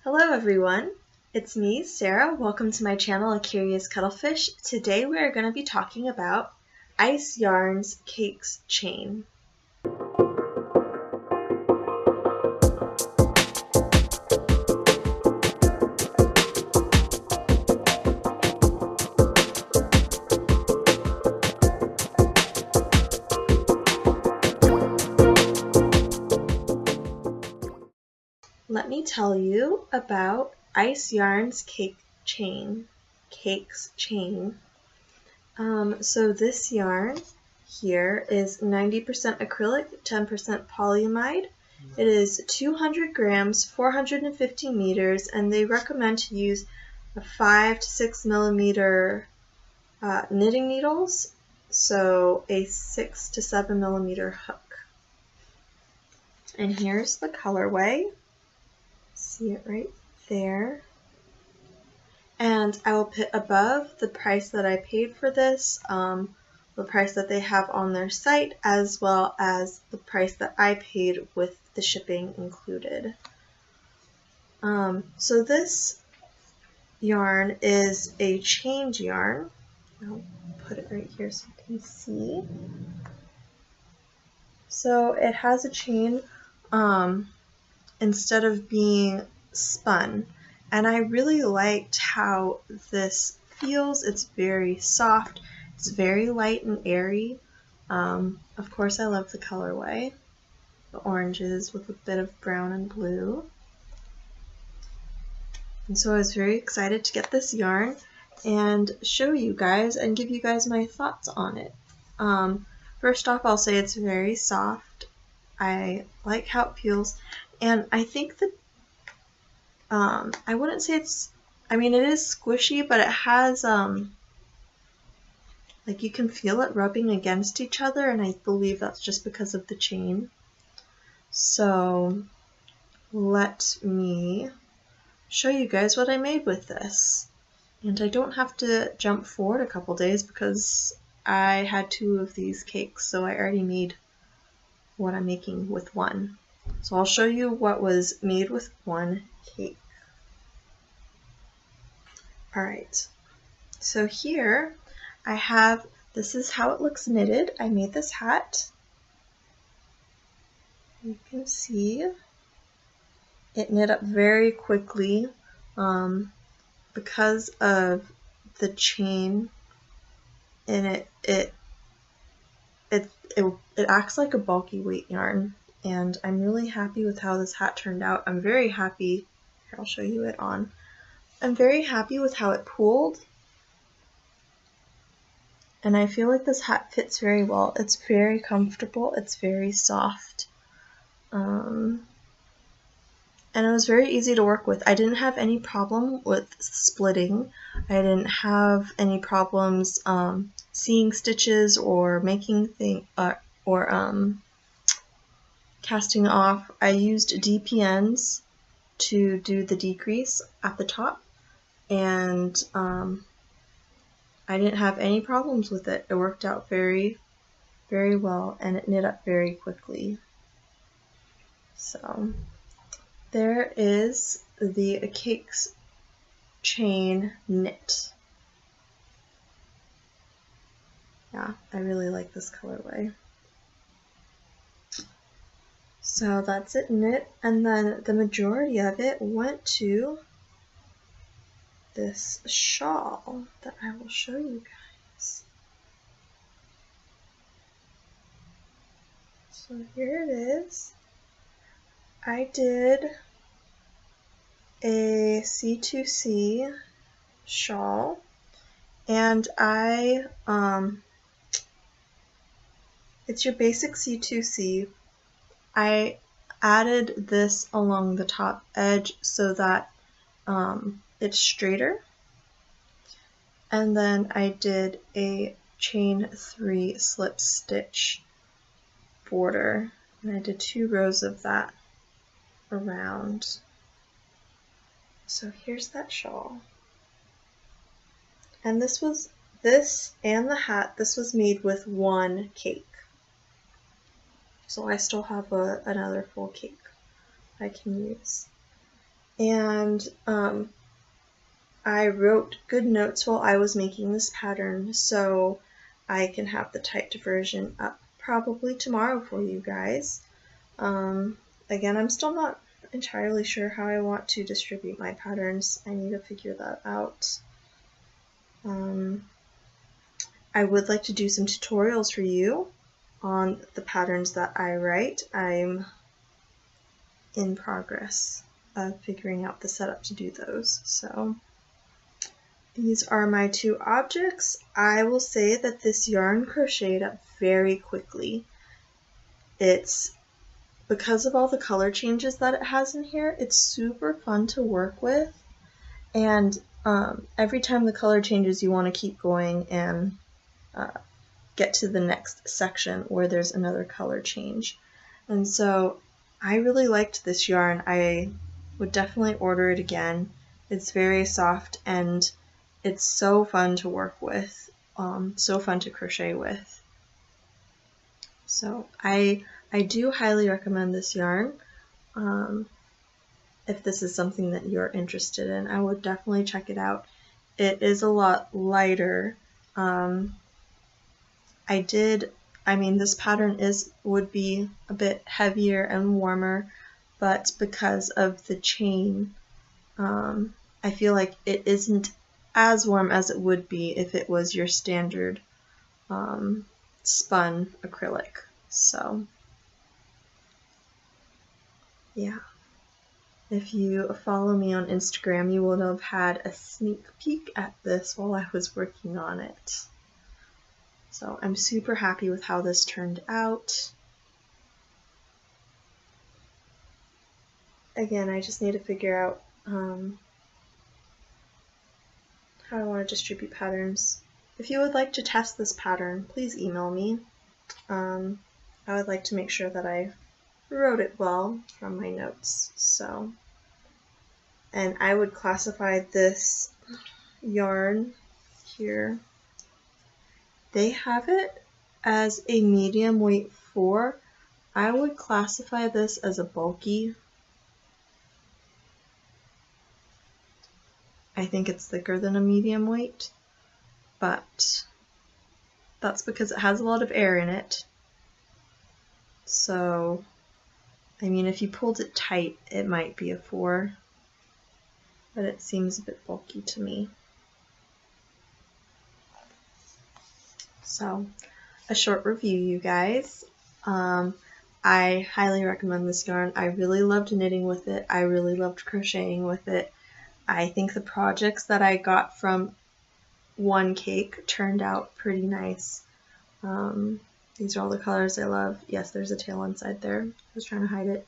Hello everyone, it's me, Sarah. Welcome to my channel, A Curious Cuttlefish. Today we are going to be talking about Ice Yarn's Cakes chain. Let me tell you about Ice Yarn's Cakes chain. So this yarn here is 90% acrylic, 10% polyamide. It is 200 grams, 450 meters, and they recommend to use a 5 to 6 millimeter knitting needles, so a 6 to 7 millimeter hook. And here's the colorway. See it right there. And I will put above the price that I paid for this, the price that they have on their site, as well as the price that I paid with the shipping included. So this yarn is a change yarn. I'll put it right here so you can see. So it has a chain instead of being spun. And I really liked how this feels. It's very soft. It's very light and airy. Of course, I love the colorway. The oranges with a bit of brown and blue. And so I was very excited to get this yarn and show you guys and give you guys my thoughts on it. First off, I'll say it's very soft. I like how it feels. And I think that I wouldn't say it's, I mean it is squishy, but it has like you can feel it rubbing against each other, and I believe that's just because of the chain. So let me show you guys what I made with this. And I don't have to jump forward a couple days because I had 2 of these cakes, so I already made what I'm making with one. So I'll show you what was made with one cake. Alright, so here I have, this is how it looks knitted. I made this hat. You can see it knit up very quickly because of the chain in it. It acts like a bulky weight yarn, and I'm really happy with how this hat turned out. I'm very happy. Here, I'll show you it on. I'm very happy with how it pulled, and I feel like this hat fits very well. It's very comfortable, it's very soft, and it was very easy to work with. I didn't have any problem with splitting. I didn't have any problems seeing stitches or making casting off. I used DPNs to do the decrease at the top, and I didn't have any problems with it. It worked out very, very well, and it knit up very quickly. So there is the Cakes chain knit. Yeah, I really like this colorway. So that's it knit, and then the majority of it went to this shawl that I will show you guys. So here it is. I did a C2C shawl, and it's your basic C2C. I added this along the top edge so that it's straighter, and then I did a chain 3 slip stitch border, and I did 2 rows of that around. So here's that shawl, and this and the hat, this was made with one cake. So I still have another full cake I can use. And I wrote good notes while I was making this pattern, so I can have the typed version up probably tomorrow for you guys. Again, I'm still not entirely sure how I want to distribute my patterns. I need to figure that out. I would like to do some tutorials for you on the patterns that I write. I'm in progress of figuring out the setup to do those. So these are my two objects. I will say that this yarn crocheted up very quickly. It's because of all the color changes that it has in here, it's super fun to work with, and every time the color changes you want to keep going and get to the next section where there's another color change. And so I really liked this yarn. I would definitely order it again. It's very soft and it's so fun to work with, so fun to crochet with. So I do highly recommend this yarn. If this is something that you're interested in, I would definitely check it out. It is a lot lighter. This pattern would be a bit heavier and warmer, but because of the chain, I feel like it isn't as warm as it would be if it was your standard spun acrylic. So yeah, if you follow me on Instagram, you will have had a sneak peek at this while I was working on it. So I'm super happy with how this turned out. Again, I just need to figure out how I want to distribute patterns. If you would like to test this pattern, please email me. I would like to make sure that I wrote it well from my notes. So, and I would classify this yarn here. They have it as a medium weight 4. I would classify this as a bulky. I think it's thicker than a medium weight, but that's because it has a lot of air in it. So, I mean, if you pulled it tight, it might be a 4, but it seems a bit bulky to me. So, a short review, you guys. I highly recommend this yarn. I really loved knitting with it. I really loved crocheting with it. I think the projects that I got from one cake turned out pretty nice. These are all the colors I love. Yes, there's a tail inside there. I was trying to hide it.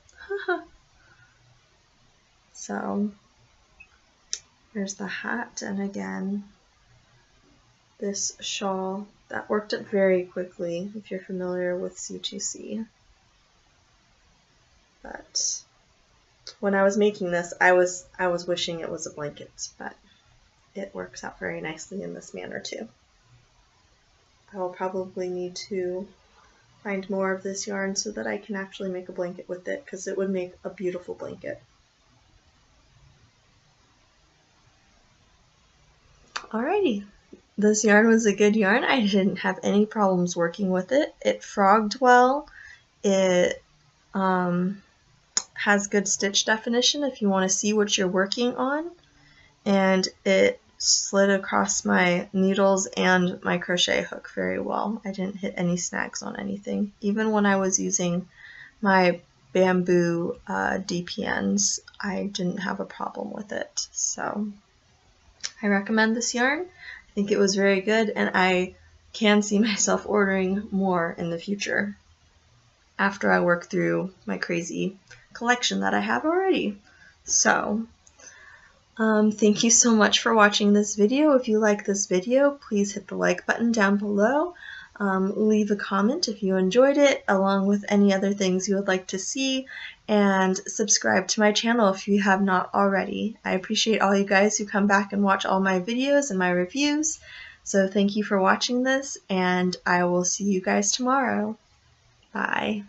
So, there's the hat, and again, this shawl. That worked up very quickly, if you're familiar with C2C. But when I was making this, I was wishing it was a blanket, but it works out very nicely in this manner too. I will probably need to find more of this yarn so that I can actually make a blanket with it, because it would make a beautiful blanket. Alrighty. This yarn was a good yarn. I didn't have any problems working with it. It frogged well. It has good stitch definition if you want to see what you're working on. And it slid across my needles and my crochet hook very well. I didn't hit any snags on anything. Even when I was using my bamboo DPNs, I didn't have a problem with it. So I recommend this yarn. I think it was very good, and I can see myself ordering more in the future after I work through my crazy collection that I have already. So, thank you so much for watching this video. If you like this video, please hit the like button down below. Leave a comment if you enjoyed it, along with any other things you would like to see, and subscribe to my channel if you have not already. I appreciate all you guys who come back and watch all my videos and my reviews. So thank you for watching this, and I will see you guys tomorrow. Bye.